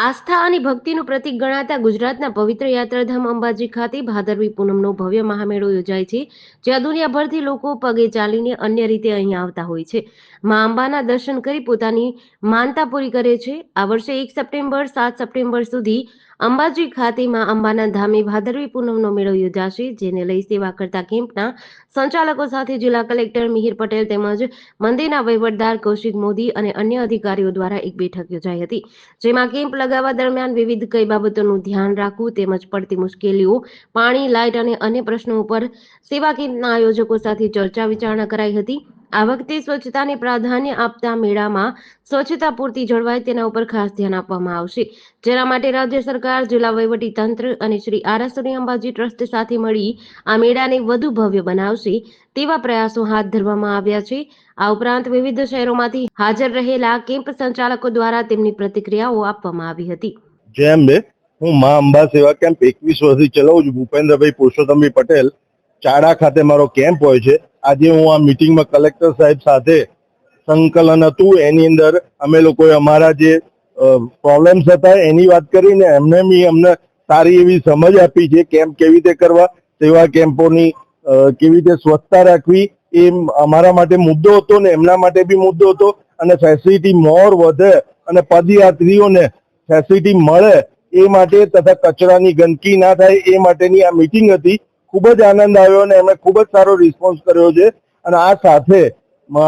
આસ્થા અને ભક્તિનું પ્રતીક ગણાતા ગુજરાતના પવિત્ર યાત્રાધામ અંબાજી ખાતે ભાદરવી પૂનમનો ભવ્ય મહામેળો યોજાય છે, જ્યાં દુનિયાભરથી લોકો પગે ચાલીને અન્ય રીતે અહીં આવતા હોય છે. મા અંબાના દર્શન કરી પોતાની માનતા પૂરી કરે છે. આ વર્ષે 1 સપ્ટેમ્બર 7 સપ્ટેમ્બર સુધી અંબાજી ખાતે મા અંબાના ધામે ભાદરવી પૂનમનો મેળો યોજાશે, જેને લઈ સેવા કરતા કેમ્પના સંચાલકો સાથે જિલ્લા કલેક્ટર મિહિર પટેલ તેમજ મંદિરના વહીવટદાર કૌશિક મોદી અને અન્ય અધિકારીઓ દ્વારા એક બેઠક યોજાઈ હતી, જેમાં કેમ્પ લગાવવા દરમિયાન વિવિધ કઈ બાબતોનું ધ્યાન રાખવું તેમજ પડતી મુશ્કેલીઓ, પાણી, લાઇટ અને અન્ય પ્રશ્નો ઉપર સેવા કેમ્પના આયોજકો સાથે ચર્ચા વિચારણા કરાઈ હતી. આ વખતે સ્વચ્છતાને પ્રાધાન્ય આપતા મેળામાં સ્વચ્છતા પૂરતી જળવાય તેના ઉપર ખાસ ધ્યાન આપવામાં આવશે, જેના માટે રાજ્ય સરકાર, જિલ્લા વહીવટી તંત્ર અને શ્રી આરાસુરી અંબાજી ટ્રસ્ટ સાથે મળી આ મેળાને વધુ ભવ્ય બનાવશે તેવા પ્રયાસો હાથ ધરવામાં આવ્યા છે. આ ઉપરાંત વિવિધ શહેરોમાંથી હાજર રહેલા કેમ્પ સંચાલકો દ્વારા તેમની પ્રતિક્રિયાઓ આપવામાં આવી હતી. જય અંબે. હું મા અંબા સેવા કેમ્પ 21 વર્ષથી ચલાવું છું. ભૂપેન્દ્રભાઈ પુરુષોત્તમભાઈ પટેલ ચાડા ખાતે મારો કેમ્પ હોય છે. આજે હું આ મીટિંગમાં કલેક્ટર સાહેબ સાથે સંકલન હતું, એની અંદર અમે લોકોએ અમારા જે પ્રોબ્લેમ્સ હતા એની વાત કરીને અમને સારી એવી સમજ આપી છે. કેમ્પ કેવી રીતે કરવા, સેવા કેમ્પોની કેવી રીતે સ્વચ્છતા રાખવી, એ અમારા માટે મુદ્દો હતો ને એમના માટે બી મુદ્દો હતો. અને ફેસિલિટી મોર વધે અને પદયાત્રીઓને ફેસિલિટી મળે એ માટે તથા કચરાની ગંદકી ના થાય એ માટેની આ મીટિંગ હતી. ખૂબ જ આનંદ આવ્યો અને એમણે ખૂબ જ સારો રિસ્પોન્સ કર્યો છે. અને આ સાથે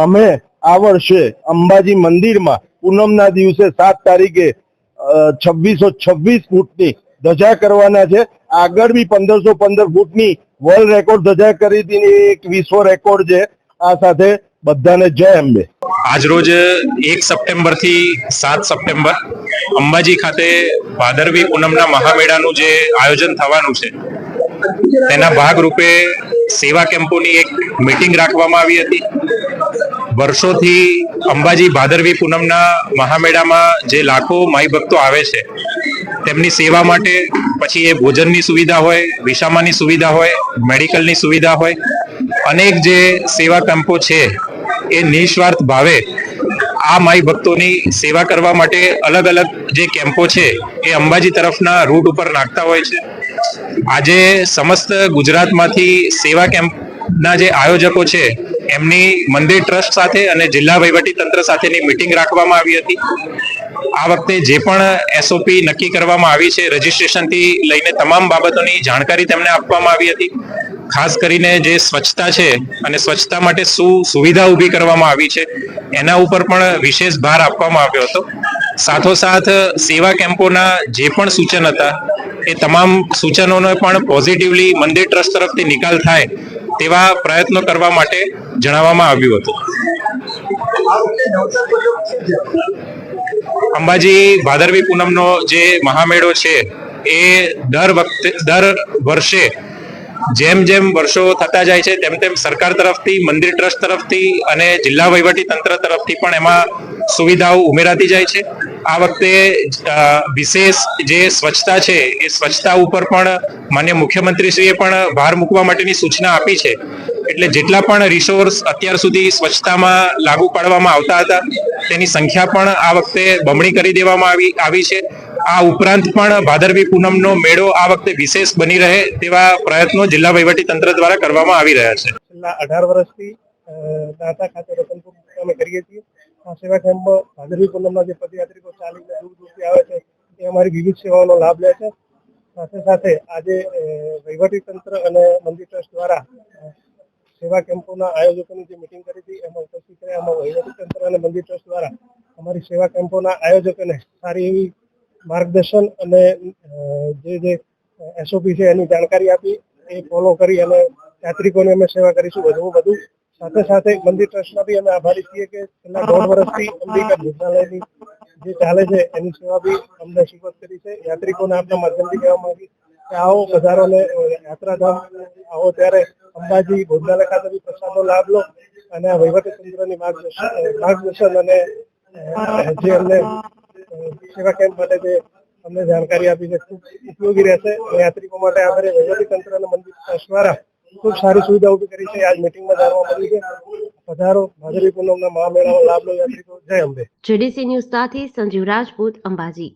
અમે આ વર્ષે અંબાજી મંદિરમાં પૂનમના દિવસે 7 તારીખે 2626 ફૂટની ધજા કરવાના છે. આગળ બી 1515 ફૂટની વર્લ્ડ રેકોર્ડ ધજા કરી હતી, એક વિશ્વ રેકોર્ડ છે. આ સાથે બધાને જય અંબે. આજરોજ 1 સપ્ટેમ્બર થી 7 સપ્ટેમ્બર અંબાજી ખાતે ભાદરવી પૂનમના મહામેળાનું જે આયોજન થવાનું છે, તેના ભાગરૂપે સેવા કેમ્પોની એક મીટિંગ રાખવામાં આવી હતી. વર્ષોથી અંબાજી ભાદરવી પૂનમના મહામેળામાં જે લાખો માઈ ભક્તો આવે છે, તેમની સેવા માટે પછી એ ભોજનની સુવિધા હોય, વિસામાની સુવિધા હોય, મેડિકલની સુવિધા હોય, અનેક જે સેવા કેમ્પો છે એ નિસ્વાર્થ ભાવે આ માઈ ભક્તોની સેવા કરવા માટે અલગ અલગ જે કેમ્પો છે એ અંબાજી તરફના રૂટ ઉપર નાખતા હોય છે. આજે સમસ્ત ગુજરાતમાંથી સેવા કેમ્પના જે આયોજકો છે એમની મંદિર ટ્રસ્ટ સાથે અને જિલ્લા વહીવટી તંત્ર સાથેની મીટિંગ રાખવામાં આવી હતી. આ વખતે જે પણ એસઓપી નક્કી કરવામાં આવી છે, રજીસ્ટ્રેશનથી લઈને તમામ બાબતોની જાણકારી તેમને આપવામાં આવી હતી. ખાસ કરીને જે સ્વચ્છતા છે અને સ્વચ્છતા માટે શું સુવિધા ઊભી કરવામાં આવી છે એના ઉપર પણ વિશેષ ભાર આપવામાં આવ્યો હતો. સાથોસાથ સેવા કેમ્પોના જે પણ સૂચન હતા એ તમામ સૂચનોનો પણ પોઝિટિવલી મંદિર ટ્રસ્ટ તરફથી નિકાલ થાય તેવા પ્રયત્નો કરવા માટે જણાવવામાં આવ્યું હતું. અંબાજી ભાદરવી પૂનમનો જે મહામેળો છે એ દર વર્ષે જેમ જેમ વર્ષો થતા જાય છે તેમ તેમ સરકાર તરફથી, મંદિર ટ્રસ્ટ તરફથી અને જિલ્લા વહીવટી તંત્ર તરફથી પણ એમાં સુવિધાઓ ઉમેરાતી જાય છે. આ વખતે વિશેષ જે સ્વચ્છતા છે એ સ્વચ્છતા ઉપર પણ માનનીય મુખ્યમંત્રીશ્રીએ પણ ભાર મૂકવા માટેની સૂચના આપી છે. એટલે જેટલા પણ રિસોર્સ અત્યાર સુધી સ્વચ્છતામાં લાગુ પાડવામાં આવતા હતા તેની સંખ્યા પણ આ વખતે બમણી કરી દેવામાં આવી છે. આ ઉપરાંત પણ ભાદરવી પૂનમનો મેળો આ વખતે વિશેષ બની રહે તેવા પ્રયત્નો જિલ્લા વહીવટી તંત્ર દ્વારા કરવામાં આવી રહ્યા છે. છેલ્લા 18 વર્ષથી દાતા ખાતે રતનપુર અમે કરીએ છીએ. આ સેવા કેમ્પમાં ભાદરવી પૂનમના જે પદયાત્રીકો ચાલીને દૂર દૂરથી આવે છે એ અમારી વિવિધ સેવાઓનો લાભ લે છે. સાથે સાથે આજે વહીવટી તંત્ર અને મંદિર ટ્રસ્ટ દ્વારા સેવા કેમ્પોના આયોજકોની જે મિટિંગ કરી હતી એમાં ઉપસ્થિત રહ્યા. એમાં વહીવટી તંત્ર અને મંદિર ટ્રસ્ટ દ્વારા અમારી સેવા કેમ્પોના આયોજકોને સારી એવી માર્ગદર્શન અને જે એસઓપી છે એની જાણકારી આપી, એ ફોલો કરી અને યાત્રિકોને અમે સેવા કરીશું વધુ. સાથે સાથે મંદિર ટ્રસ્ટના બી અમે આભારી છીએ કે છેલ્લા 1.5 વર્ષથી અંબિકા ભોજનાલયની જે ચાલે છે એની સેવા બી અમને સુપરત કરી છે. યાત્રિકોને આપણા માધ્યમથી કહેવા માંગી કે આવો પધારોને યાત્રાધામ આવો ત્યારે અંબાજી ભોજનાલય ખાતે બી પ્રસાદનો લાભ લો અને આ વહીવટી તંત્રની માર્ગદર્શન અને જે અમને સેવા કેમ્પ માટે જે અમને જાણકારી આપી છે ખૂબ ઉપયોગી રહેશે. યાત્રિકો માટે આખરે વહીવટી તંત્ર અને મંદિર ટ્રસ્ટ દ્વારા ખૂબ સારી સુવિધા ઉભી કરી છે. આજ મીટિંગમાં જાણવા મળ્યું છે. પધારો, ભાદરવી પૂનમના મહામેળાનો લાભ લો યાત્રિકો. જય અંબે. જેડીસી ન્યૂઝ સાથે સંજીવ રાજપૂત, અંબાજી.